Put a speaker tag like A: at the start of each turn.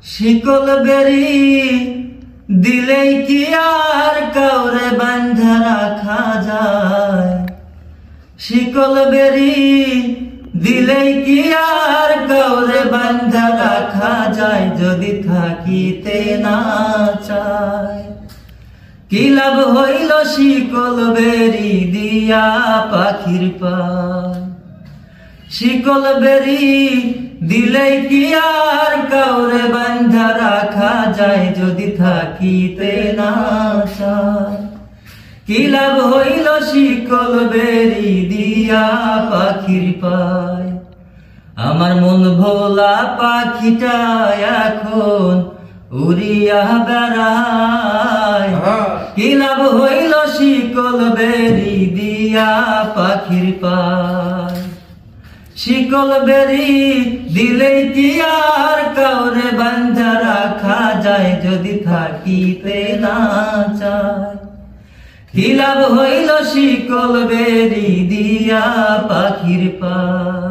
A: শিকল বেরি দিলেই কি আর কাউরে বাঁধা রাখা যায়? শিকল বেরি দিলেই কি আর কাউরে বাঁধা রাখা যায়? যদি থাকিতে না চায় কি লাভ হইল শিকল বেরি দিয়া পাখির পায়? শিকল বেরি দিলেই কি আর কাউরে বাঁধা রাখা যায়? যদি থাকিতে না চায় কি লাভ হইল শিকল বেরি দিয়া পাখির পায়? আমার মন ভোলা পাখিটা এখন উড়িয়া বেড়ায়। কি লাভ হইল শিকল বেরি দিয়া পাখির পায়? শিকল বেরি দিলেই কি আর কাউরে বাঁধা রাখা যায়? যদি থাকিতে না চায় কি লাভ হইল শিকল বেরি দিয়া পাখির পায়?